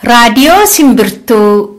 Raadiyoo Simbirtuu.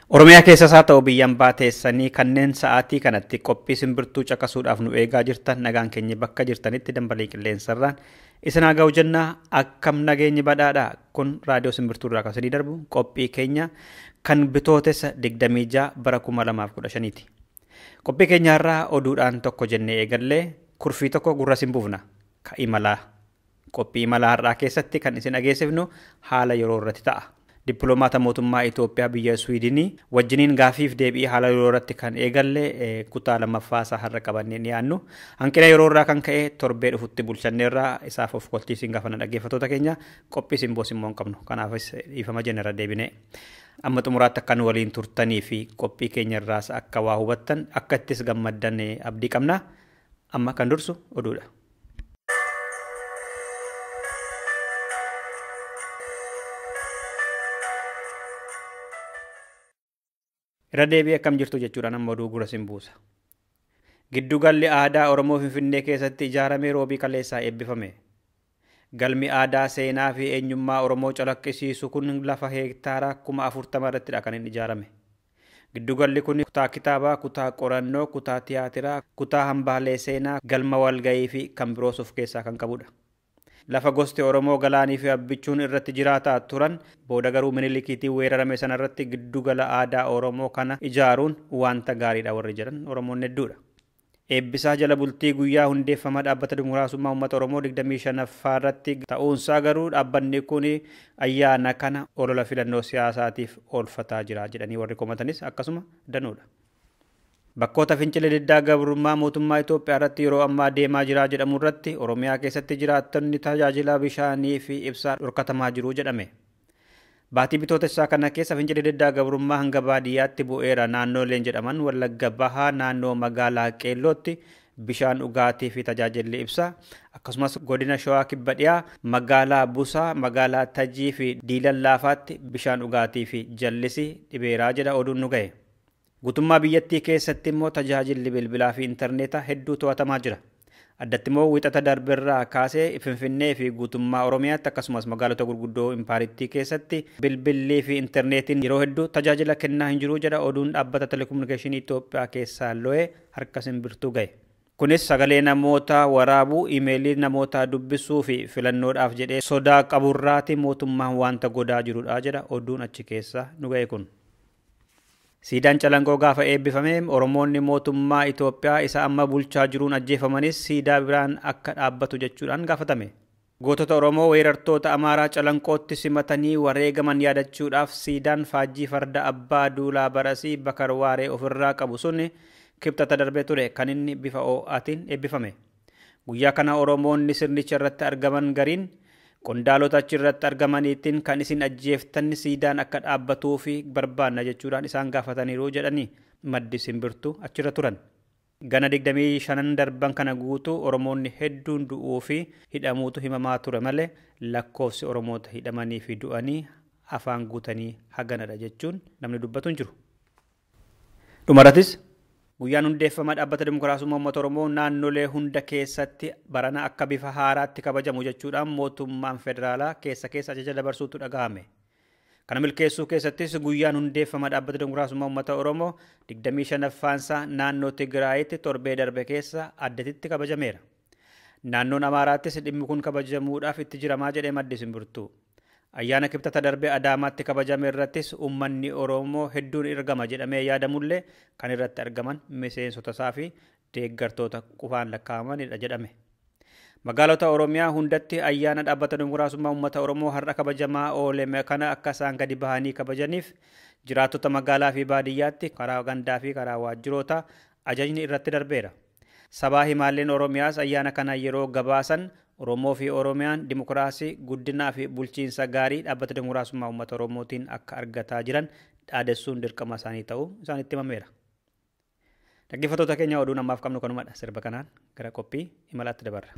Oromiyaa keessas haa ta'u biyyaan baateessanii kanneen sa'aatii kanatti qophii simbirtuu caqasuudhaaf nu eegaa jirtan nagaan keenya bakka jirtanitti dambalii qilleensarraan isin haa ga'u jennaa akkam nageenyi badhaadhaa. Kun raadiyoo simbirtuu irraa kaasanii darbu qophii keenya kan bitootessa 26 bara 2015ti. Qophii keenya irraa oduudhaan tokko jennee eegallee kurfii tokko gurra simbuufna ka Imalaa. Qophii Imalaa har'aa keessatti kan isin dhageessifnu haala yeroo irratti ta'a. Dippiloomaata mootummaa Itoophiyaa biyya Swiidinii wajjiniin gaafiif deebii haala yeroo irratti kan eegalle kutaa lammaffaa isaa har'a qabannee dhiyaannu. Hanqina yeroo irraa kan ka'e torbee dhufutti bulchanneerraa isaaf of qolchiisiin gaafanna dhaggeeffattoota keenya qophii simboos immoo hin qabnu. Kanaafis dhiifama jennerra deebinee amma xumuraatti akka nu waliin turtanii fi qophii keenya irraas akka waa hubattan akka ittis gammaddan abdii qabna. Amma kan dursu oduudha. Irra deebii akkam jirtu jechuudhaan amma oduu gurra simbuusa. Giddugalli aadaa Oromoo Finfinnee keessatti ijaaramee roobii kaleessaa eebbifame. Galmi aadaa seenaa fi eenyummaa Oromoo calaqqisiisu kun lafa heektaaraa 40,000 irrattidha kan inni ijaarame. Giddugalli kun kutaa kitaabaa, kutaa qorannoo, kutaa tiyaatiraa, kutaa hambaalee seenaa, galma walga'ii fi kan biroos of keessaa kan qabudha. Lafa gosti Oromoo galaanii fi abbichuun irratti jiraataa turan booda garuu minilikiitii weerarame sana irratti giddugala aadaa Oromoo kana ijaaruun wanta gaariidha warri jedhan Oromoon hedduudha. Eebbisaa jala bultii guyyaa hundeeffama dhaabbata dimokiraasummaa uummata Oromoo 25ffaa irratti ta'uunsaa garuu dhaabbanni kun ayyaana kana olola filannoo siyaasaatiif oolfataa jira jedhanii warri komatanis akkasuma danuudha. Bakkoota fincila diddaa gabrummaa mootummaa Itoophiyaa irratti yeroo ammaa deemaa jira jedhamu irratti Oromiyaa keessatti jiraattonni tajaajila bishaanii fi ibsaa dhorkatamaa jiru jedhame. Baatii bitootessaa kana keessa fincila diddaa gabrummaa hanga baadiyyaatti bu'eera. Naannoleen jedhaman Wallagga Bahaa, naannoo magaalaa Qeellootti bishaan dhugaatii fi tajaajilli ibsaa akkasumas godina Shawaa Kibba Dhiyaa magaalaa Busaa, magaalaa Tajii fi Diilallaafaatti bishaan dhugaatii fi jallisi dhibeeraa jedha oduun nu ga'e. Guutummaa biyyattii keessatti immoo tajaajilli bilbilaa fi intarneetaa hedduu to'atamaa jira. Addatti immoo wixata darbeerraa kaasee Finfinnee fi guutummaa Oromiyaatti akkasumas magaalota gurguddoo Impaarittii keessatti bilbillii fi intarneetiin yeroo hedduu tajaajila kennaa hin jiru jedha oduun dhaabbata telekominikeeshinii Itoophiyaa keessaa lo'ee harka simbirtuu ga'e. Kunis sagalee namoota waraabuu, iimeelii namoota dubbisuu fi filannoodhaaf jedhee sodaa qaburraati mootummaan wanta godaa jirudha jedha oduun achi keessaa nu ga'e kun. Siidaan Calangoo gaafa eebbifame Oromoonni mootummaa Itoophiyaa isa amma bulchaa jiruun ajjeefamanis siidaa biraan akka dhaabbatu jechuudhaan gaafatame. Gootota Oromoo weerartoota Amaaraa Calanqootti simatanii wareegaman yaadachuudhaaf siidaan faajjii farda abbaa duulaa barasii Bakar Waaree ofirraa qabu sun kibxata darbee ture kan inni bifa ho'aatiin eebbifame. Guyyaa kana Oromoonni sirnicha irratti argaman gariin qondaalota achirratti argamaniitiin kan isin ajjeeftan siidaan akka dhaabbatuu fi barbaanna jechuudhaan isaan gaafataniiru jedhanii maddi simbirtuu achirra turan. Gana 25 darban kana guutuu Oromoonni hedduun du'uu fi hidhamuutu himamaa ture malee lakkoofsi Oromoota hidhamanii fi du'anii afaan guutanii haganadha jechuun namni dubbatu hin jiru. Dhumaratis guyyaan hundeeffama dhaabbata dimokiraasummaa uummata Oromoo naannolee hunda keessatti barana akka bifa haaraatti kabajamu jechuudhaan mootummaan federaalaa keessa ajaja dabarsuutu dhagahame. Kana milkeessuu keessattis guyyaan hundeeffama dhaabbata dimokiraasummaa uummata Oromoo 25ffaansaa naannoo Tigraayitti torbee darbe keessa addatitti kabajameera. Naannoon Amaaraattis dhimmi kun kabajamuudhaaf itti jiramaa jedhee maddi simbirtuu. Ayyaana kibxata darbe Adaamaatti kabajame irrattis uummanni Oromoo hedduun ergama jedhamee yaadamullee kan irratti argaman miseensota isaa fi deeggartoota qufaan lakkaa'amanidha jedhame. Magaalota Oromiyaa hundatti ayyaana dhaabbata dimokiraasummaa uummata Oromoo har'a kabajamaa oole kana akka isaan gadi bahanii kabajaniif jiraattota magaalaa fi baadiyyaatti karaa gandaa fi karaa waajjiroota ajajni irratti darbeera. Sabaa himaaleen Oromiyaas ayyaana kana yeroo gabaasan Oromoo fi Oromiyaan dimokiraasii guddinaa fi bulchiinsa gaarii dhaabbata dimokiraasummaa uummata Oromootiin akka argataa jiran dhaadessuun dirqama isaanii ta'uu isaanitti himameera. Dhaggeeffattoota keenya oduu namaaf qabnu kanumadha. Sirba kanaan gara qophii imalaatti dabarra.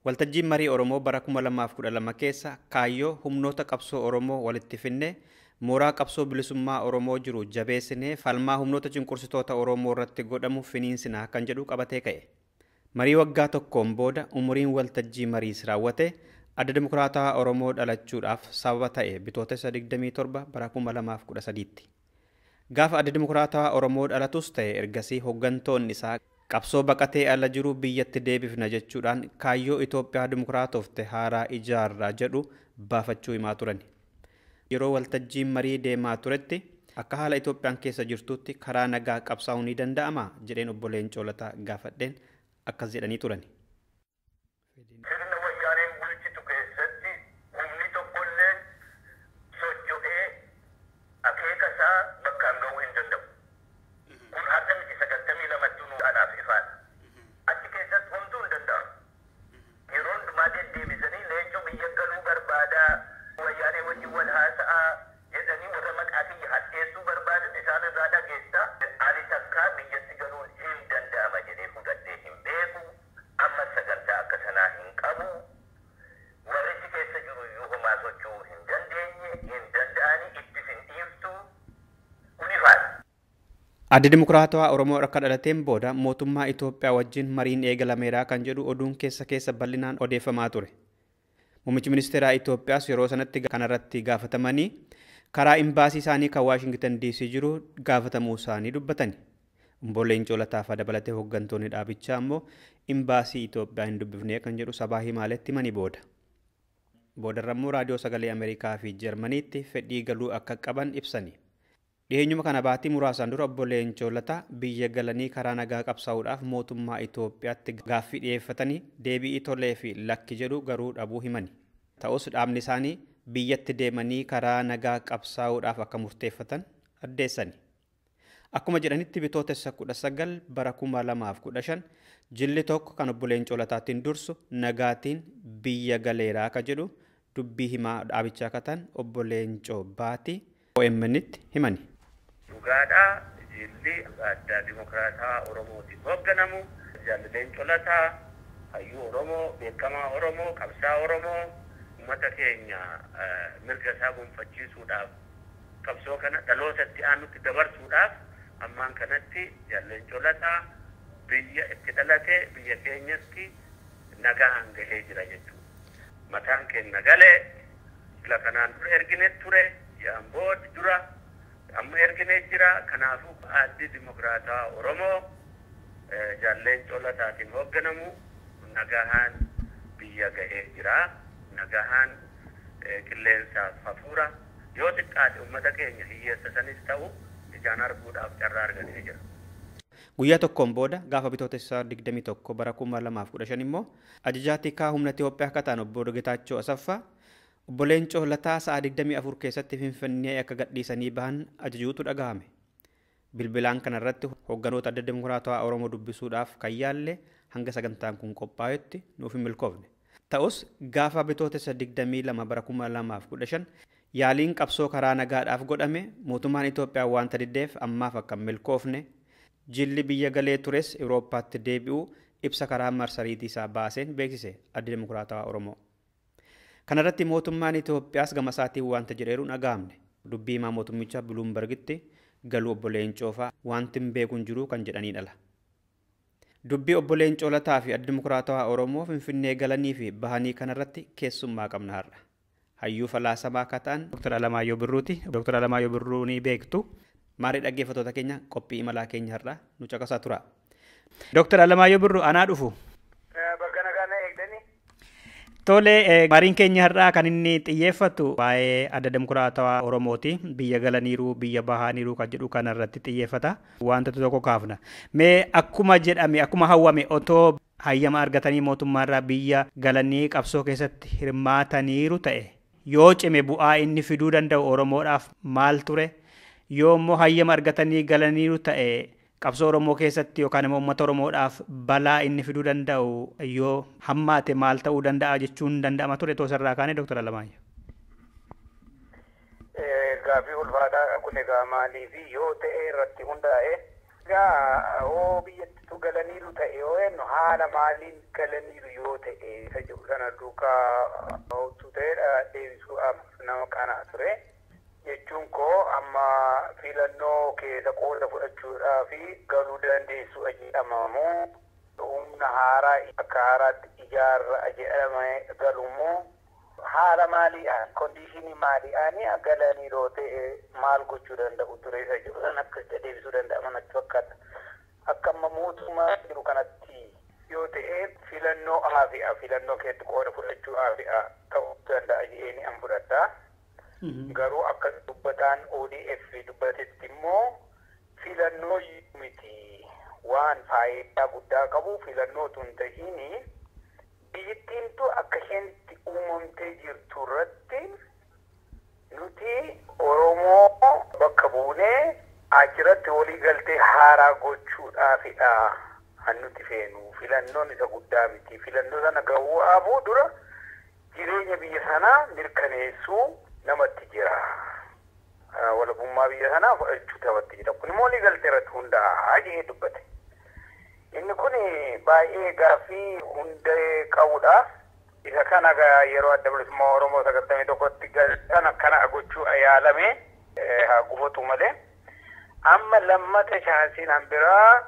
Waltajjiin marii Oromoo bara 2012 keessa kaayyoo humnoota qabsoo Oromoo walitti finne mooraa qabsoo bilisummaa Oromoo jiru jabeessinee falmaa humnoota cunqursitoota Oromoo irratti godhamu finiinsinaa kan jedhu qabatee ka'e. Marii waggaa tokkoon booda umuriin waltajjii mariis raawwate adda dimokiraataa Oromoo dhalachuudhaaf sababa ta'e bitootessa 27 bara 2013tti. Gaafa adda dimokiraataa Oromoo dhalatus ta'e ergasii hooggantoonni isaa qabsoo baqatee ala jiru biyyatti deebifna jechuudhaan kaayyoo Itoophiyaa dimokiraatofte haaraa ijaarraa jedhu baafachuu himaa turan. Yeroo waltajjiin marii deemaa turetti akka haala Itoophiyaan keessa jirtutti karaa nagaa qabsaa'uu ni danda'ama jedheen obbo Leencoo Lataa gaafadheen akkas jedhanii turan. Kun haadhan isa 22 anaaf ifaadha. Achi keessatti homtuu Addi Dimokiraatawaa Oromoo akka dhalateen booda mootummaa Itoophiyaa wajjin mariin eegalameera kan jedhu oduun keessa bal'inaan odeeffamaa ture. Muummichi ministeeraa Itoophiyaas yeroo sanatti kanarratti gaafatamanii karaa imbaasii isaanii kan Waashingtan DC jiru gaafatamuu isaanii dubbatani. Obbo Leencoo Lataa dabalatee hooggantoonni dhaabichaa immoo imbaasii Itoophiyaa hin dubbifne kan jedhu sabaa himaaleetti himanii booda. Boodarra immoo raadiyoo sagalee Ameerikaa fi Jarmaniitti fedhii galuu akka qaban ibsani. Dhiheenyuma kana baatii muraasaan dura Obbo Leencoo Lataa biyya galanii karaa nagaa qabsaa'uudhaaf mootummaa Itoophiyaatti gaaffii dhiyeeffatanii deebii tolee fi lakki jedhu garuu dhabuu himani. Ta'us dhaabni isaanii biyyatti deemanii karaa nagaa qabsaa'uudhaaf akka murteeffatan addeessani. Akkuma jedhanitti bitootessa 19 bara 2015 jilli tokko kan Obbo Leencoo Lataatiin dursu nagaatiin biyya galeeraa akka jedhu dubbii himaa dhaabichaa katan Obbo Leencoo Baatii OMN'tti himani. Dhugaadhaa jilli adda Dimokiraataa Oromootiin hoogganamu jaalli Leencoo Lataa hayyuu Oromoo, beekamaa Oromoo, qabsaa Oromoo uummata keenya mirga isaa gonfachiisuudhaaf qabsoo kana dhalootatti aanutti dabarsuudhaaf ammaan kanatti jaalli Leencoo Lataa biyya itti dhalate biyya keenyatti nagaan gahee jira jechuudha. Mataan keenya galee sila kanaan dura ergine ture yaambood dura amma ergine jira. Kanaafuu addi Dimokiraataa Oromoo jaalli Leencoo Lataatiin hoogganamu nagaan biyya gahee jira. Nagaan qilleensaaf hafuura yoo xiqqaate uummata keenya hiyyeessa sanis ta'u ijaan arguudhaaf carraa argatee jira. Guyyaa tokkoon booda gaafa bitootessa 21 bara 2015 immoo ajajaa tikaa humna Itoophiyaa akka ta'an Obbo Getaachoo Asaffaa Obbo Leencoo Lataa sa'a 24 keessatti Finfinnee akka gadhiisanii bahan ajajuutu dhagahame. Bilbilaan kanarratti hoogganoota adda Dimokiraatawaa Oromoo dubbisuudhaaf kan yaalle hanga sagantaan kun qophaa'etti nuuf hin milkoofne. Ta'us gaafa bitootessa 22 bara 2015 yaaliin qabsoo karaa nagaadhaaf godhame mootummaan Itoophiyaa waanta diddeef ammaaf akka hin milkoofne jilli biyya galee tures Awurooppaatti deebi'uu ibsa karaa marsariitii isaa baaseen beeksise addi Dimokiraatawaa Oromoo. Kanarratti mootummaan Itoophiyaas gama isaatiin waanta jedheeruun dhaga'amne. Dubbii himaa mootummicha Buluumbergitti galuu Obbo Leencoo fa'aa wanti hin beekuun jiru kan jedhanidha. Dubbii Obbo Leencoo Lataa fi addi Dimokiraatawaa Oromoo Finfinnee galanii fi bahanii kanarratti keessummaa qabna har'a. Hayyuu falaasamaa akka ta'an Dr. Alamaayyoo Birruuti. Dr. Alamaayyoo Birruu ni beektu. Maarii dhaggeeffattoota keenya qophii imalaa keenya har'a nu caqasaa tura. Dr. Alamaayyoo Birruu anaa dhufu. Bakka nagaa na eegdanii. Tole maariin keenya har'aa kan inni xiyyeeffatu waa'ee adda Dimokiraatawaa Oromooti. Biyya galaniiru, biyya bahaniiru kan jedhu kanarratti xiyyeeffata. Wantoota tokko kaafna. Mee akkuma jedhame, akkuma hawwame otoo hayyama argatanii mootummaarraa biyya galanii qabsoo keessatti hirmaataniiru ta'e yoo cime bu'aa inni fiduu danda'u Oromoodhaaf maal ture? Yoo immoo hayyama argatanii galaniiru ta'e qabsoo Oromoo keessatti yookaan immoo uummata Oromoodhaaf balaa inni fiduu danda'u yoo hammaate maal ta'uu danda'a jechuun danda'ama ture toosarraa kaane Dr. Alamaayyoo. Gaaffii ulfaataa kun egaa maaliif yoo ta'e irratti hundaa'e egaa oo biyyattitu galaniiru ta'e yoo jennu haala maaliin galaniiru yoo ta'e isa jiru sana duukaa hojjetu ta'edha deebisuudhaaf nama qanaa ture. Jechuun koo amma filannoo keessa qooda fudhachuudhaa fi galuu dandeessu jedhamamu humna haaraa akka haaraatti ijaarra jedhame galummoo haala maaliidhaan kondiishinii maaliidhaan galanii yoo ta'e maal gochuu danda'u ture isa jiru san akka deebisuu danda'aman achi fakkaata. Akka amma mootummaa jiru kanatti yoo ta'e filannoo haafi'a filannoo keessatti qooda fudhachuu haafi'a ta'uu danda'a jedhanii an fudhadha. Garuu akka dubbataan ODF dubbatetti immoo filannoo miti waan faayidaa guddaa qabu filannoo tun ta'ini biyyattiintu akka isheenitti uumamtee jirtu irratti nuti Oromoo bakka buunee achirratti walii galtee haaraa gochuudhaafidha kan nuti feenu. Filannoon isa guddaa miti. Filannoo sana ga'uu dura jireenya biyya sanaa mirkaneessuu namatti jira. Walabummaa biyya sanaa fudhachuu taphatti jira. Kun immoo walii galtee irratti hundaa'a jedhee dubbate. Inni kun baay'ee gaaffii hundee qabudha. Isa kana yeroo adda bilisummaa Oromoo 91tti kana gochuu yaalame haa gufatu malee amma lammata chaansiin hambiraa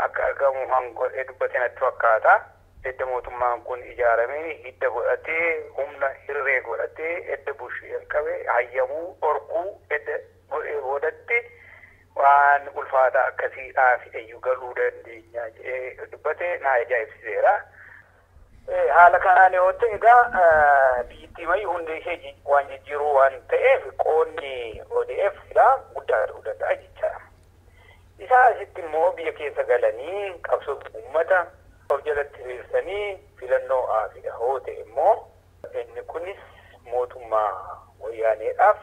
akka argamu hango dubbateen atti fakkaata. Edda mootummaan kun ijaaramee hidda godhatee humna hirree godhatee edda bushii qabe hayyamuu orkuu edda godhatti waan ulfaataa akkasiidhaaf iyyuu galuu dandeenya jedhee dubbatee na ajaa'ibsiiseera. Haala kanaan yoo ta'e egaa biyyattii mayyuu hundi ishee waan jijjiiruu waan ta'eef qoonni ODF silaa guddaa ta'uu danda'a jecha. Isaa asitti immoo biyya keessa galanii qabsoo uummata of jalatti hiriirsanii filannoo aafidha hoo ta'e immoo inni kunis mootummaa wayyaaneedhaaf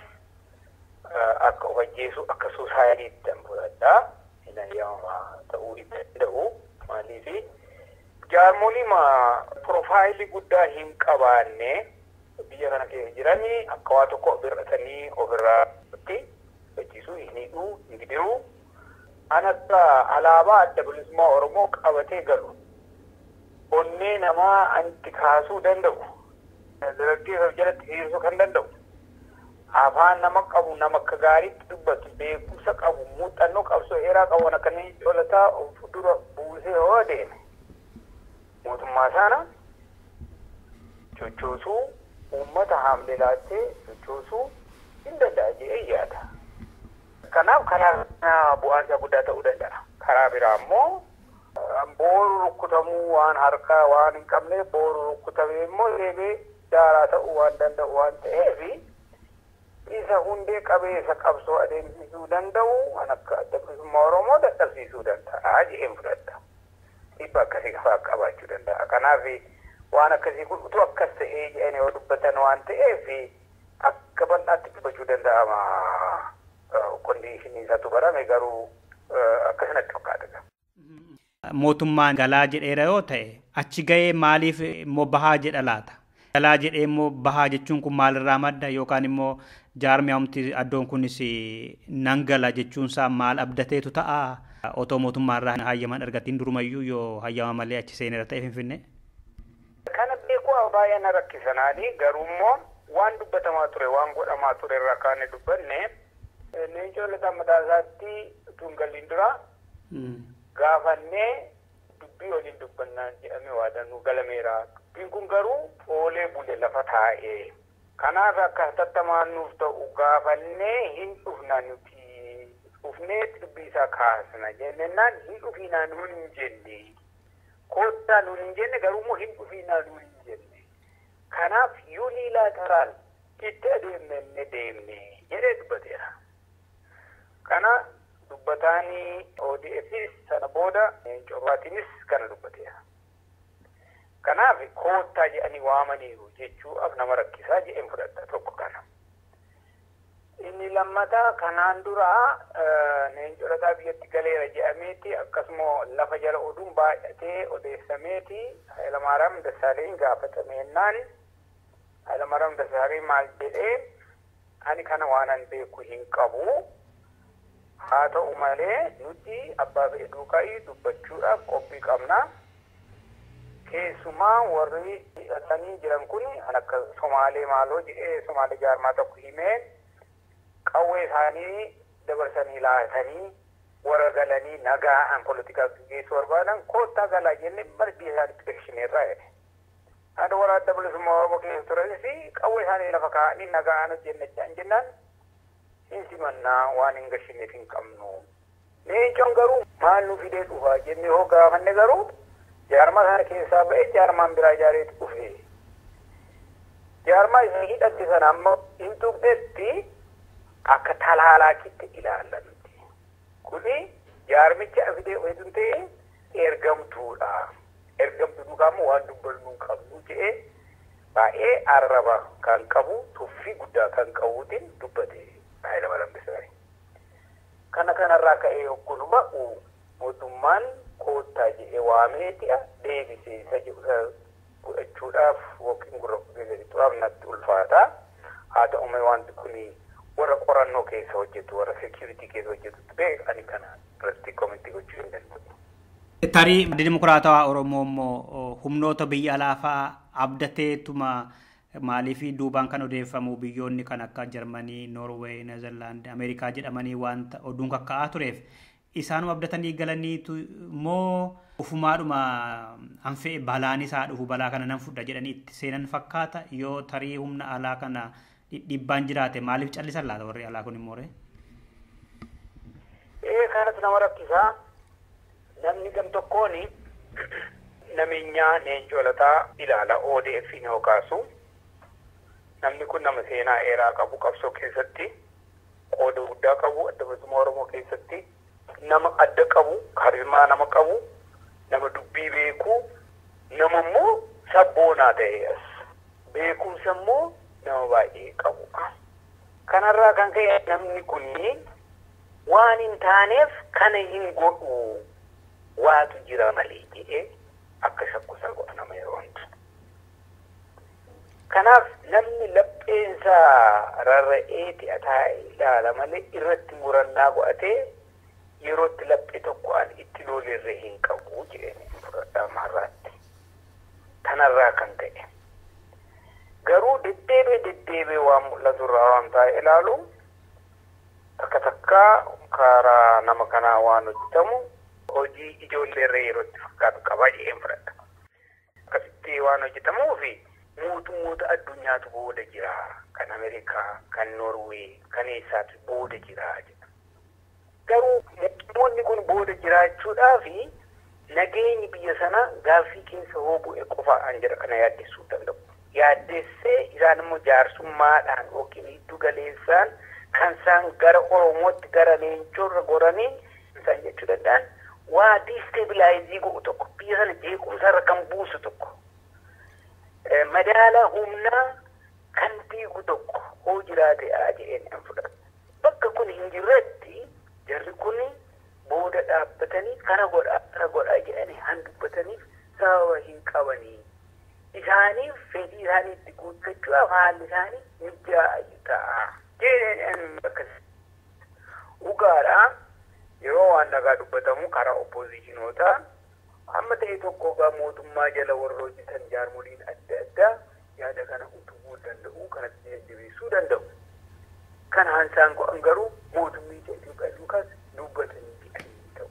akka of ajjeesu akka soosaayiitiitti fudhadhaa hin ayyaamamaa ta'uu danda'u. Maaliif jaarmolii piroofaayilii guddaa hin qabaanne biyya kana keessa jiranii akka waa tokko bir'atanii ofirraa hojjechiisuu hin hidhuu hin gidiruu an akka alaabaa adda bilisummaa Oromoo qabatee galu onnee namaa anti kaasuu danda'u dargaggeessa jalatti hiriirsuu kan danda'u afaan nama qabu nama akka gaariitti dubbatu beekumsa qabu muuxannoo qabsoo dheeraa qabu akka inni colataa of dura buusee hoo deeme mootummaa sana sochoosuu uummata haamlee laattee sochoosuu hin danda'a jedhee yaada. Kanaaf karaa bu'aansaa guddaa ta'uu danda'a. Karaa biraa immoo booru rukkutamuu waan harkaa waan hin qabne booru rukkutamee immoo deebee daaraa ta'uu waan danda'u waan ta'eef isa hundee qabeessa qabsoo adeemsisuu danda'u waan akka adda bilisummaa Oromoo dadhabsiisuu danda'a jedheen fudhadha. Dhibba akkasii qabaachuu danda'a. Kanaaf waan akkasii kun utuu akkas ta'ee jedhanii yoo dubbatan waan ta'eef akka bal'aatti dubbachuu danda'ama. Kondiishinii isaatu barame garuu akkasinatti fakkaata. Mootummaan galaa jedheera yoo ta'e achi ga'ee maaliif immoo bahaa jedha laata? Galaa jedhee immoo bahaa jechuun kun maalirraa madda yookaan immoo jaarmiyaamti addoon kunis nan gala jechuunsaa maal abdateetu ta'a? Otoo mootummaarraa hayyaman argatiin durumayyuu yoo hayyama malee achi seenera ta'e Finfinnee. Kana beekuu baay'ee na rakkisanaani garuu immoo waan dubbatamaa ture waan godhamaa ture irraa kaane dubbanne Neenjolota mataasaatti tungalliin dura gaafannee dubbii waliin dubbannaan jedhamee waadannuu galameera. Dubbiin kun garuu oolee bule lafa taa'ee. Kanaaf akka tattamaan nuuf ta'u gaafannee hin dhufna nuti dhufnee dubbii isaa kaasna jennaan hin dhufiinaa nuun hin jenne. Koottaa nuun hin jenne garuu immoo hin dhufiinaa nuun hin jenne. Kanaaf yuunilaateraal itti adeemne deemne jedhee dubbateera. Kana dubbataanii ODFs sana booda Cobaatiinis kana dubbateera. Kanaaf koottaa jedhanii waamaniiru jechuudhaaf nama rakkisaa jedheen fudhadha tokko kana. Inni lammataa kanaan duraa neencolataa biyyatti galeera jedhameeti akkasuma lafa jala oduun baay'atee odeessameeti Hayilamaariyaam Dassaaleny gaafatameenaan Hayilamaariyaam Dassaaleny maal jedhee ani kana waanan beeku hin qabu. Haa ta'u malee nuti abbaa fedhe duukaa dubbachuudhaaf qophii qabna. Keessumaa warri hidhatanii jiran kun akka Somaalee maaloo jedhee Somaalee jaarmaa tokko himee qawwee isaanii dabarsanii laatanii warra galanii nagaan poolitikaa gaggeessuu barbaadan koottaa galaa jennee bara biyya isaaniitti beeksineerraa jedhe. Haadha warra adda bilisummaa Oromoo keessa turanis qawwee isaanii lafa kaa'anii nagaan hojjennechaan jennaan hin simannaa waan hin gashineef hin qabnu. Leencoon garuu maal nu fidee dhufa jennee hoo gaafanne garuu jaarmaa sana keessaa ba'ee jaarmaan biraa ijaareetu dhufe. Jaarmaa isa hidhatte sana amma hin tuqnetti akka talaalaakitti ilaalamti. Kuni jaarmicha fidee hedduun ta'e ergamtuudha. Ergamtuu duukaammoo waan dubbannuu qabnu jedhee baay'ee arraba kan qabu tuffii guddaa kan qabuutiin dubbate. Kana kanarraa ka'ee hoggunu ba'u mootummaan koottaa jedhee waameeti deebisee isa godhachuudhaaf yookiin gurra gaggeessituudhaaf natti ulfaata. Haa ta'u malee wanti kun warra qorannoo keessa hojjetu warra seekuritii keessa hojjetutti beekani kana irratti komitii gochuu hin danda'u. Tarii Dimokiraatawaa Oromoo immoo humnoota biyya alaafaa abdateetuma maaliif duubaan kan odeeffamu biyyoonni kan akka Jarmanii, Noorweey, Neezerlaand, Ameerikaa jedhamanii wanta oduun kakka'aa tureef isaanuma abdatanii galaniitu moo ufumaadhuma hanfee balaan isaa dhufu balaa kana nan fudha jedhanii itti seenan fakkaata yoo tarii humna alaa kana dhibbaan jiraate maaliif callisan laata warri alaa kun immoo? Kanatu nama rakkisaa. Namni gam tokkooni namicha neencolataa ilaala ODF ni hokaasu. Namni kun nama seenaa dheeraa qabu qabsoo keessatti qooda guddaa qabu adda bilisummaa Oromoo keessatti nama adda qabu kaarimaa nama qabu nama dubbii beeku nama immoo sabboonaa ta'e beekumsa immoo nama baay'ee qabu. Kanarraa kan ka'e namni kuni waan hin taaneef kana hin godhu waatu jira malee jedhee akka shakkusaa godha nama yeroo hundaa. Kanaaf namni lapheensa rarra'ee ti'ataa ilaala malee irratti murannaa godhatee yerootti laphee tokko an itti loolerree hin qabu jedhanii fudhadhaa marraatti. Kanarraa kan ta'e. Garuu deddeebee waan mul'aturraa waan ta'e ilaalu takka karaa nama kanaa waan hojjetamu hojii ijoolleerree yerootti fakkaatu qaba jedheen fudhadha. Akkasitti waan hojjetamuufi mootummoota addunyaatu booda jira. Kan Ameerikaa, kan Noorwee, kan eessaatu booda jira jedha. Garuu mootummoonni kun booda jiraachuudhaafi nageenyi biyya sana gaaffii keessa hoo bu'e qofaan jira kana yaaddessuu danda'u. Yaaddessee isaan immoo jaarsummaadhaan yookiin hiddu galeessaan kan isaan gara Oromootti gara leencoorra goranii isaan jechuu danda'an waa diistabilizii godhu tokko biyya sana jeequmsarra kan buusu tokko madaala humnaa kan diigu tokko hoo jiraate jedheen an fudhata. Bakka kun hin jirretti jarri kun booda dhaabbatanii kana godhaa jedhanii han dubbataniif sababa hin qabanii. Isaaniif fedhii isaaniitti guuttachuudhaaf haalli isaanii mijaa'aa ta'a. Jedheen akkasii. Dhugaadhaa yeroo waan nagaa dubbatamu karaa oppoziishinootaa amma ta'e tokko gaa mootummaa jala warra hojjetan jaarmoliin adda addaa yaada kana utubuu danda'u kanatti jajjabeessuu danda'u. Kana hansaan go'an garuu mootummaa Itoophiyaa duukaas dubbatanii jedhanii ta'u.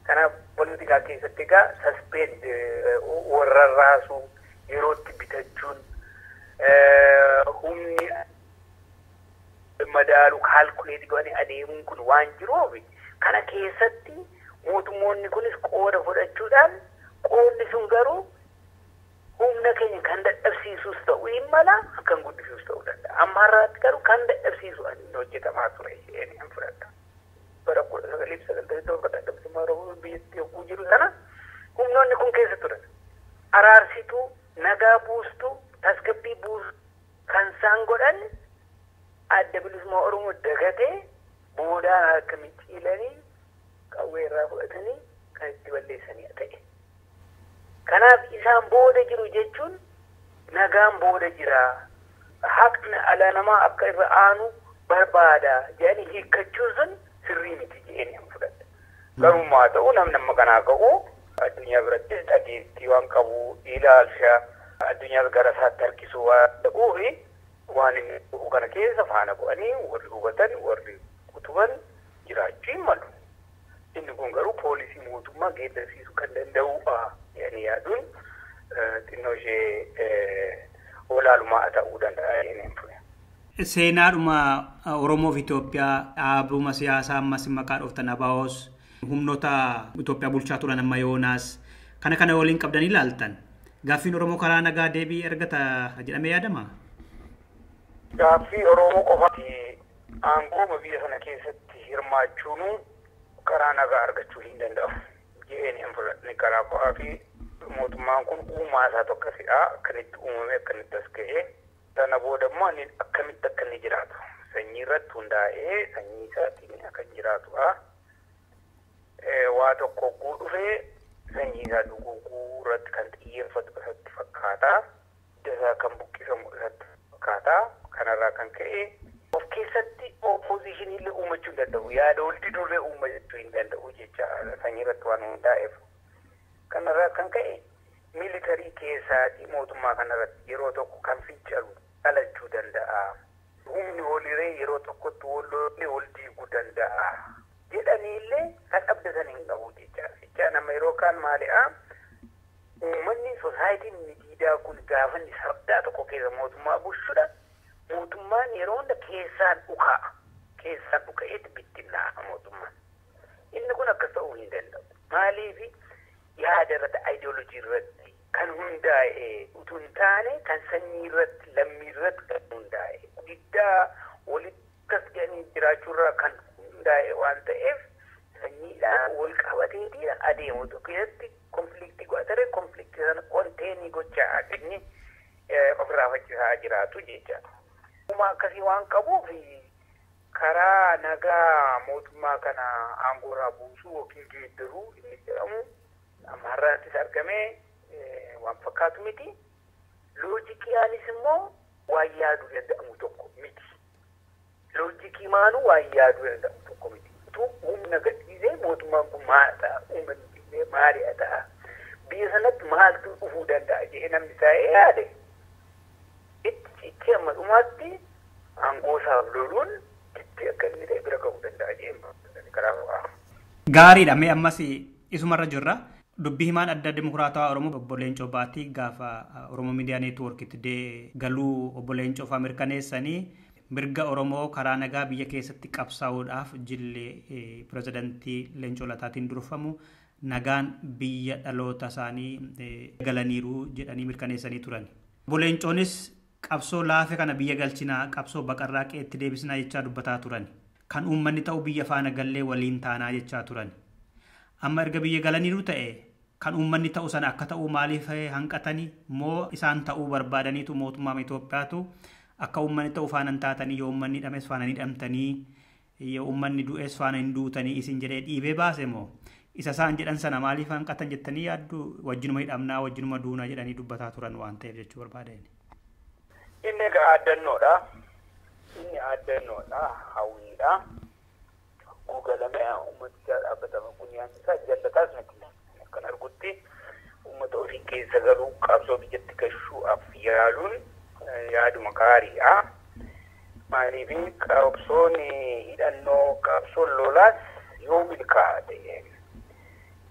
Kanaaf poolitikaa keessatti egaa saspeend warra raasuu yerootti bitachuun humni madaalu kaalkuleetii godhanii adeemuun kun waan jiruuf kana keessatti mootummoonni kunis qooda fudhachuudhaan qoodni sun garuu humna keenya kan dadhabsiisus ta'uu hin mala kan guddisuus ta'uu danda'a. Amma har'aatti garuu kan dadhabsiisu inni hojjetamaa ture jedhanii an fudhadha. Bara 1997 dadhabsiimaa Oromoo biyyatti yogguu jiru sana humnoonni kun keessa turan. Araarsituu, nagaa buustuu, tasgabbii buustuu kan isaan godhan adda bilisummaa Oromoo dagatee boodaan harka micciilanii qawwee irraa fudhatanii kan itti balleessanii ta'e. Kanaaf isaan booda jiru jechuun nagaan booda jira. Haqni ala namaa akka irra aanu barbaada jedhanii hiikkachuun sun sirrii miti jedhanii an fudhadha. Garummaa ta'uu namni amma kanaa ka'u addunyaa biratti dhageettii waan qabu ilaalcha addunyaa gara isaatti harkisuu waan ta'uufi waan inni dhufu kana keessa faana bu'anii warri hubatan warri utuban jiraachuu hin malu. Inni kun garuu poolisii mootummaa geeddarsiisuu kan danda'udha jedhanii yaaduun xinnoo ishee olaalumaa ta'uu danda'a jedhanii fure. Seenaadhuma Oromoof Itoophiyaa dhaabuma siyaasaa ammas maqaa dhoftan ABOs humnoota Itoophiyaa bulchaa turan amma yoonaas kana waliin qabdanii ilaaltan. Gaaffiin Oromoo karaa nagaa deebii argata jedhamee yaadama? Gaaffii Oromoo qofaatti aangooma biyya sana keessatti hirmaachuun karaa nagaa argachuu hin danda'u. Jedhanii an fudhadhani karaa qo'aa fi mootummaan kun uumaa isaa tokkosidha. Akkanitti uumame akkanitti as ga'ee sana booda immoo akkamitti akka inni jiraatu. Sanyii irratti hundaa'ee sanyii isaatiin akka jiraatudha. Waa tokko hogguu dhufee sanyii isaa duguuguu irratti kan xiyyeeffatu isatti fakkaata. Hidda isaa kan buqqisamu isatti fakkaata. Kanarraa kan ka'e of keessatti opposition illee uumachuu hin danda'u. Yaada wal didurree uumachuu hin danda'u jecha sanyii irratti waan hundaa'eef. Kanarraa kan ka'e militarii keessaatii mootummaa kanarratti yeroo tokko kan ficcaru dhalachuu danda'a. Humni waliree yeroo tokkotti walloollee wal diiguu danda'a. Jedhaniillee kan abdatan hin qabu jecha. Jecha nama yeroo kaan maali'a? Uummanni soosaayitiin miidhaa kun gaafa inni sabdaa tokko keessa mootummaa bulchudha. Mootummaan yeroo hunda keessaan dhukaa. Keessaan dhuka'eetti bittinnaa'a mootummaan. Inni kun akkas ta'uu hin danda'u. Maaliif yaada irratti, aayidiyoolojii irratti kan hundaa'e utuu hin taane kan sanyii irratti, lammii irratti kan hundaa'e. Guddaa walitti akkas jedhanii jiraachuurraa kan hundaa'e waan ta'eef sanyiidhaan wal qabateetii adeemu tokko keessatti konfliktii godhatare konfliktii sana konteenii gochaa inni ofirraa faccisaa jiraatu jecha. Uuma akkasii waan qabuuf karaa nagaa mootummaa kana aangoorraa buusuu yookiin geeddaruu inni jedhamu amma har'aattis argamee waan fakkaatu miti. Loojikiyaanis immoo waan yaaduu danda'amu tokko miti. Loojikii maanuu waan yaaduu danda'amu tokko miti. Utuu humna gadhiisee mootummaan kun maal ta'a? Uummanni maali'a ta'a? Biyya sanatti maaltu dhufuu danda'a jedhee namni taa'ee yaade itti amma dhumaatti aangoo isaaf loluun itti akka inni ta'e bira ga'uu danda'a jedhee karaa bu'aa. Gaariidha. Mee ammas isumarra jirra. Dubbii himaan adda dimokiraatawaa Oromoo obbo Leencoo Baatii gaafa Oromoo Miidiyaa Neetwoorkitti galuu obbo Leencoo fa'aa mirkaneessanii mirga Oromoo karaa nagaa biyya keessatti qabsaa'uudhaaf jillee pirezidantii Leencoo Lataatiin durfamu nagaan biyya dhaloota isaanii galaniiru jedhanii mirkaneessanii turan. Obbo Leencoonis qabsoo laafe kana biyya galchinaa qabsoo baqarraa qeetti deebisnaa jechaa dubbataa turan. Kan uummanni ta'u biyya faana gallee waliin taanaa jechaa turan. Amma erga biyya galaniiru ta'e kan uummanni ta'u sana akka ta'u maaliif hanqatanii moo isaan ta'uu barbaadaniitu mootummaa Itoophiyaatu akka uummanni ta'u faana hin taatanii yoo uummanni hidhames faana hin hidhamtanii yoo uummanni du'es faana hin duutanii isin jedhee dhiibee baase moo isa isaan jedhan sana maaliif hanqatan jettanii yaaddu wajjinuma hidhamnaa wajjinuma duunaa jedhanii dubbataa turan waan ta'eef jechuu barbaadeen. Inni egaa addannoodha. Inni addannoodha. Hawwiidha. Guugalamee uummaticha dhaabbatama kun yaannisaa jallataas miti. Kan argutti uummata ofii keessa garuu qabsoo biyyatti gashuudhaaf yaaluun yaaduma gaariidha. Maaliif qabsoon hidhannoo qabsoon lolaas yoo milkaa'e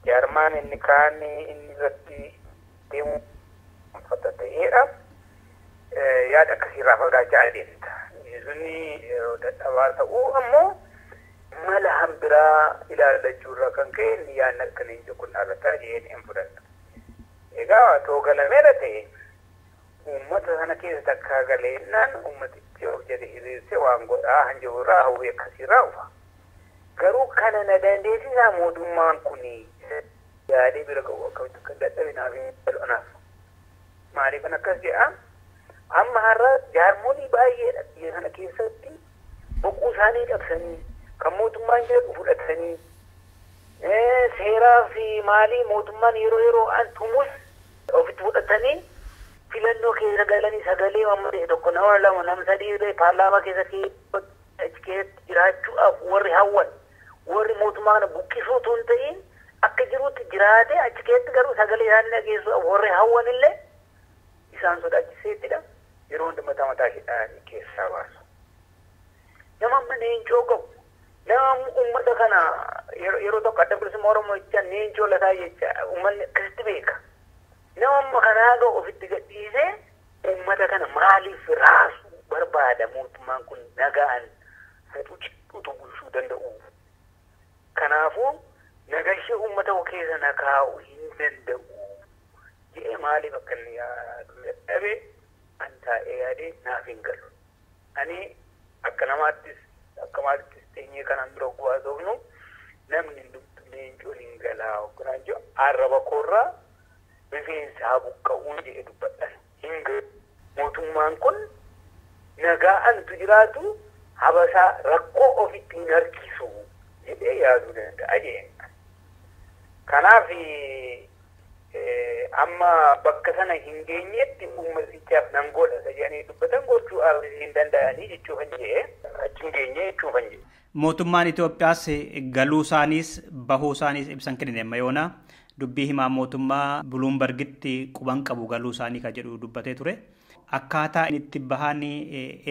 jaarmaan inni kaan inni irratti deemu uffata ta'eedha. Yaada akkasiirraa fagaachaa adeemta. Sunni dadhabaa ta'uu ammoo mala hambiraa ilaalachuurraa kan ka'e inni yaadni akkaniin kun dhaabbataa jedheen hin fudhanna. Egaa otoo galameera ta'e uummata sana keessa takkaa galeennaan uummatichi of jedhe hiriirse waan godhaa hanjawurraa hawwii akkasiirraa ufa. Garuu kana na dandeessisaa mootummaan kun yaadee bira ga'u akkamitti akka dadhabinaaf hin bal'anaaf. Maaliif kan akkas jedhaa? Amma har'a jaarmolii baay'eedha biyya kana keessatti boquu isaanii dhabsanii kan mootummaan jedhu fudhatanii seeraa fi maalii mootummaan yeroo tumus ofitti fudhatanii filannoo keessa galanii sagalee amma ta'e tokko nama lama nama sadii paarlaamaa keessatti jiraachuudhaaf warri hawwan warri mootummaa kana buqqisuutu hin ta'in akka jirutti jiraate achi keessatti garuu sagalee isaanii dhageessuudhaaf warri hawwan illee isaan sodaachiseettidha. Yeroo hundumaa mataa hidhaanii keessaa baasu. Nama amma Leencoo qabu. Nama uummata kana yeroo tokko adda bilisummaa Oromoo jecha Leencoo Lataa jecha uummanni akkasitti beeka. Nama amma kanaa ga'u ofitti gadhiisee uummata kana maaliif raasuu barbaada mootummaan kun nagaan utuu bulchuu danda'u. Kanaafuu nagashee uummata keessa nakaa'uu hin danda'u. Jedhee maaliif akka inni yaadu dadhabee an taa'ee yaadee naaf hin galu. Ani akka namaattis akka maalittis teenyee kanaan dura bu'aa ta'uun namni Leencoon hin galaa kanaan jiru arraba koorraa rifeensa haa buqqa'uun jedhee dubbadhan hin galu. Mootummaan kun nagaa antu jiraatu habasaa rakkoo ofitti hin harkisu jedhee yaaduu danda'a jedheen. Kanaaf amma bakka sana hin geenyetti ummatichaaf nan godha jedhanii dubbatan gochuu hin danda'anii jechuuf hin jee achi hin geenye jechuuf hin jee. Mootummaan Itoophiyaas galuu isaaniis bahuu isaaniis ibsan kennine mayoona dubbii himaa mootummaa Buluumbargitti quban qabu galuu isaanii kan jedhu dubbatee ture. Akkaataa itti bahanii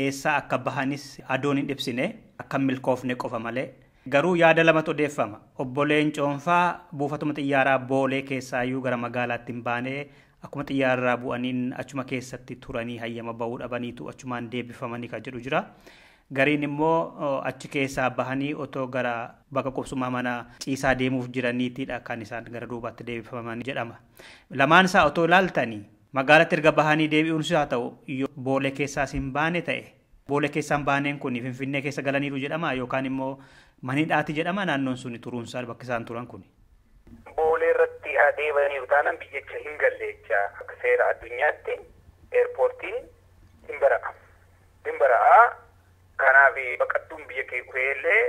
eessaa akka bahanis adoon hin ibsine akka milkoofne qofa malee. Garuu yaada lamatu odeeffama. Obboleen Coonfaa buufatuma xiyyaaraa Boolee keessaayyuu gara magaalaatti hin baanee akkuma xiyyaarraa bu'aniin achuma keessatti turanii hayyama bahuu dhabaniitu achumaan deebifamanii kan jedhu jira. Gariin immoo achi keessaa bahanii otoo gara bakka qubsumaa mana ciisaa deemuuf jiraniitidha kan isaan gara duubaatti deebifaman jedhama. Lamaan isaa otoo ilaaltanii magaalatti erga bahanii deebi'uun haa ta'u Boolee keessaas hin baane ta'e. Boolee keessaan baaneen kun Finfinnee keessa galaniiru jedhama yookaan immoo manidhaati jedhama naannoon suni turuunsaa bakka isaan turan kun. Boolee irratti adeemaniiru taanaan biyyicha hin galleechaa akka seera addunyaatti eerpoortiin hin bara'a. Kanaaf baqattuun biyya kee dhufeellee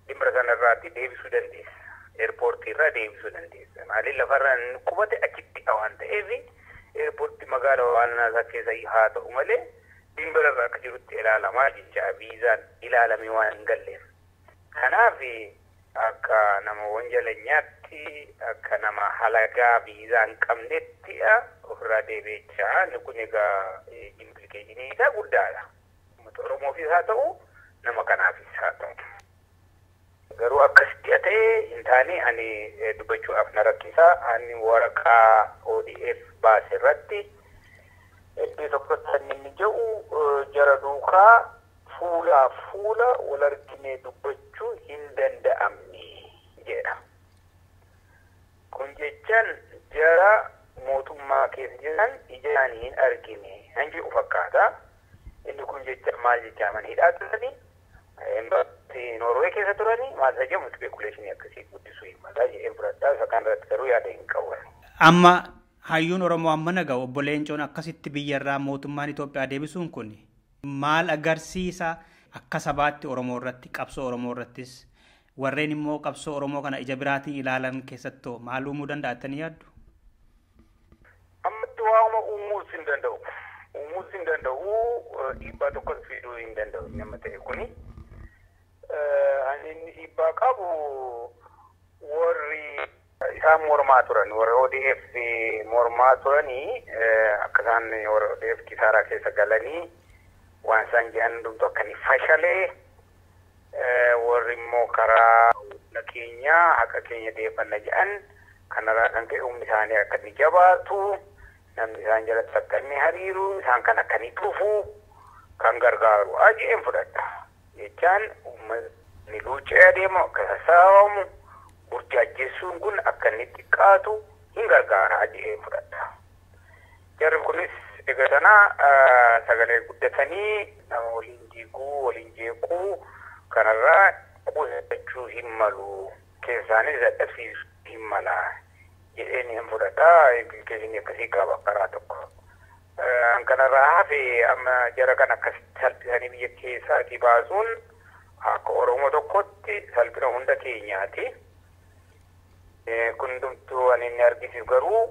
dhimma sanarraatti deebisuu dandeessa. Eerpoortii irraa deebisuu dandeessa. Maaliif lafarra qubate achitti waan ta'eef eerpoortii magaalaa waannaasaa keessa haa ta'u malee dhimma irraa akka jirutti ilaalamaa jecha viizaan ilaalamee waan hin galleef. Kanaaf akka nama wanjalanyaatti akka nama halagaa viizaa hin qabnetti ofirraa deebi'echaa inni kun egaa implikeeshinii isaa guddaadha. Oromoofis haa ta'u nama kanaafis haa ta'u. Garuu akkasitti ta'ee hin taane ani dubbachuudhaaf na rakkisaa ani waraqaa ODF baase irratti iddoo tokkotti inni jedhu jara duukaa fuula wal arginee dubbachuu hin danda'amne jedha. Kun jechaan jara mootummaa keessa jiran ijaan hin argine kan jedhu fakkaata. Inni kun jecha maal jecha amanidhaa turanii Noorwee keessa turanii maal isa jedhamu speekuleeshinii akkasii guddisuu hin malaa jedhee fudhadhaa isa kan irratti garuu yaada hin qabu. Amma hayyuun Oromoo amma naga'u obbo Leencoon akkasitti biyyarraa mootummaan Itoophiyaa deebisuun kun maal agarsiisa akka sabaatti Oromoo irratti qabsoo Oromoo irrattis warreen immoo qabsoo Oromoo kana ija biraatiin ilaalan keessattuu maal uumuu danda'attanii yaaddu? Ammatti waa'uma uumuus hin danda'u. Uumuus hin danda'u dhiibbaa tokkos fiduu hin danda'u nama ta'e kuni. Inni dhiibbaa qabu warri isaan mormaa turan warri ODF mormaa turanii akka isaan warri ODF kisaaraa keessa galanii waan isaan jedhan hundumtu akka inni fashalee warri immoo karaa keenyaa haqa keenya deefanna jedhan kanarraa kan ka'e humni isaanii akka inni jabaatu namni isaan jalatti akka inni hariiru isaan kan akka inni dhufu kan gargaaru ajeen fudhadha jechaan uummanni luucee adeemu akka sassaabamu burjaajjessuun kun akka inni xiqqaatu hin gargaara ajeen fudhadha. Jarri kunis egaa sanaa sagalee guddatanii nama waliin diiguu waliin jeequu kanarraa qusachuu hin malu keessaanis dadhabsiisuu hin mala jedheen hin fudhadhaa implikeeshinii akkasii qaba karaa tokko. Kanarraa hafe amma jara kan akkasitti salphisanii biyya keessaatii baasuun akka Oromoo tokkotti salphina hunda keenyaati. Kun hundumtuu waan inni argisiisu garuu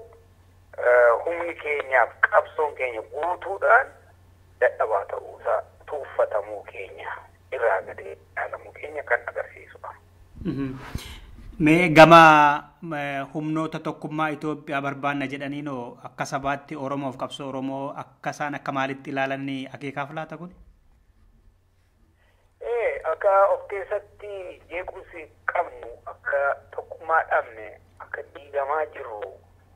humni keenyaaf qabsoon keenya guutuudhaan dadhabaa ta'uusaa tuuffatamuu keenya irraa gadee dhaalamuu keenya kan agarsiisudha. Mee gama humnoota tokkummaa Itoophiyaa barbaanna jedhaniinoo akka sabaatti Oromoof qabsoo Oromoo akka isaan akka maalitti ilaalanii akeekaaf laata kun? Akka of keessatti jeequmsi qabnu akka tokkummaa dhabne akka diigamaa jiru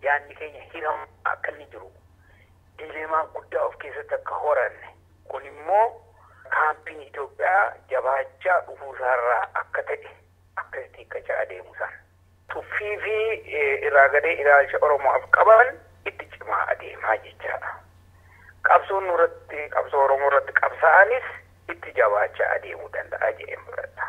yaadni keenya hiramaa akka inni jiru dileemaa guddaa of keessatti akka horanne kun immoo kaampiin Itoophiyaa jabaachaa dhufuusaarraa akka ta'e akkasitti hiikkachaa adeemusan tuffii fi irraa gadee ilaalcha Oromoof qaban itti cimaa adeemaa jechaadha. Qabsoon irratti qabsoo Oromoo irratti qabsa'anis itti jabaachaa adeemuu danda'a jedheen fudhadha.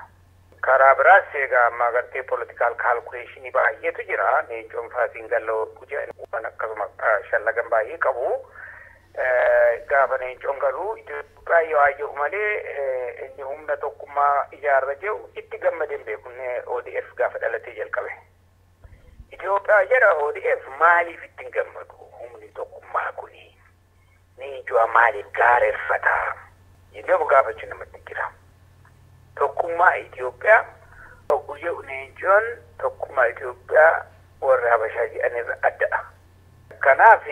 Karaa biraas egaa amma agartee politikaal kaalkuleeshinii baay'eetu jira. Leencoon faasiin galloo jedhan akkasuma shallagan baay'ee qabu. Gaafa Leencoon galuu Itoophiyaa yoo hayya'u malee inni humna tokkummaa ijaarra jiru itti gammadeen beekunne ODF gaafa dhalatee jalqabe. Itoophiyaa jedha ODF maaliif ittiin gammadu? Humni tokkummaa kuni leencoo maaliif gaarreeffata? Jennee gaafachuu namatti jira. Tokkummaa Itoophiyaa guyyaa leencoon tokkummaa Itoophiyaa warra Habashaa jedhanirra adda. Kanaaf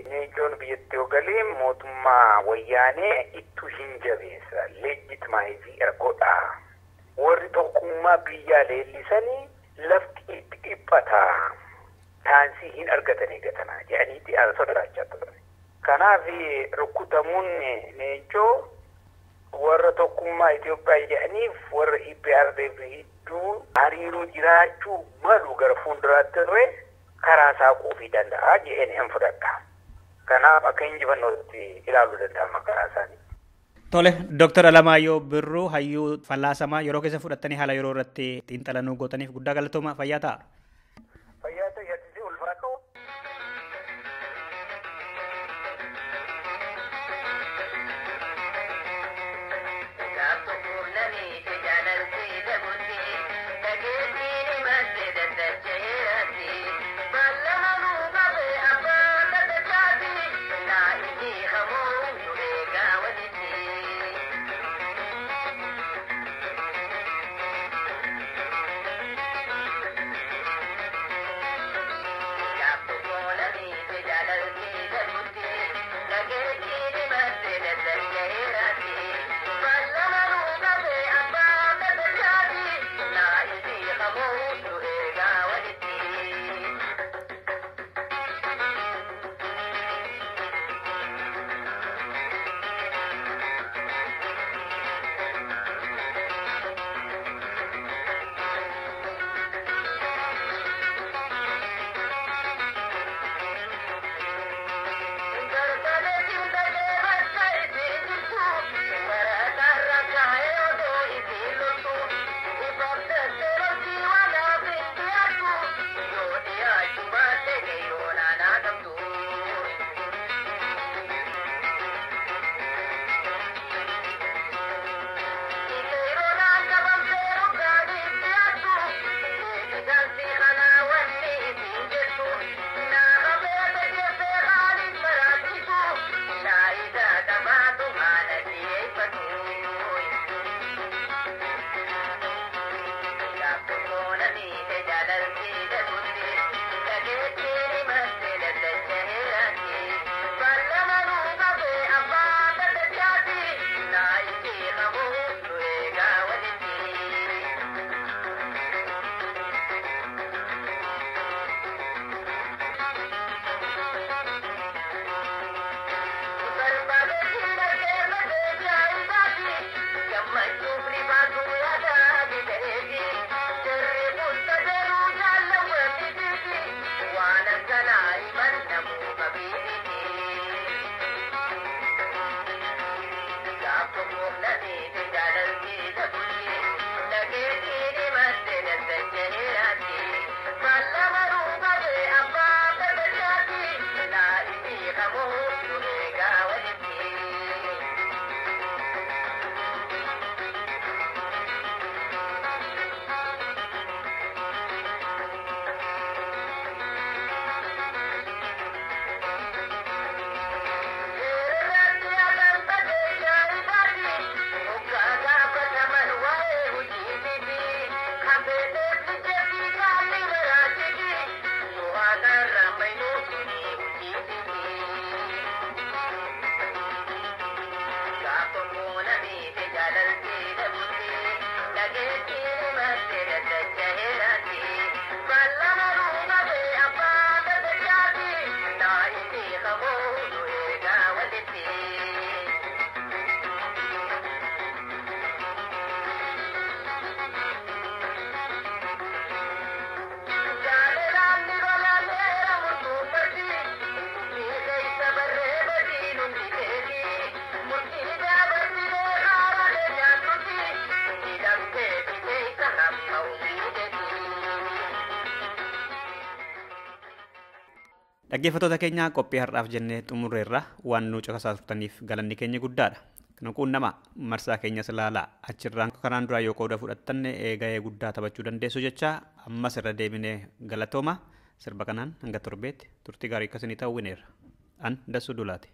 leencoon biyyatti ogalee mootummaa wayyaanee ittuu hin jabeessa leejjitimaayizii ergoodha. Warri tokkummaa biyyaa leellisanii lafti itti dhiphata. Taansii hin argatan eegatana jedhaniiti sodaachaa turan. Kanaaf rukutamuun leencoo warra tokkummaa Itoophiyaa jedhaniif warra EPRDF hedduu hariiroo jiraachuu malu gara fuulduraatti irree karaa saaquu fi danda'a jedheen hin fudhadha. Kanaaf akka injifannootti ilaaluu danda'ama karaa isaanii. Tole, Dr. Alamaayyoo Birruu hayyuu fallaasamaa yeroo keessa fudhattanii haala yeroo irratti xiinxalanii gootaniif guddaa galatooma. Fayyaa ta'a. Fayyaa ta'e yaadisii ulfaatu. Dhaggeeffattoota keenya qophii har'aaf jennee xumurreerra waan nu caqasaa turtaniif galanni keenya guddaadha. Kun nama marsaa keenyas ilaalaa achirraan kanaan duraa yoo qooda fudhattan gahee guddaa taphachuu dandeessu jecha ammas irra deebinee galatooma. Sirba kanaan hanga torbeetti turtii gaarii akkasii ta'uu wineera. An Dassuu Dulaati.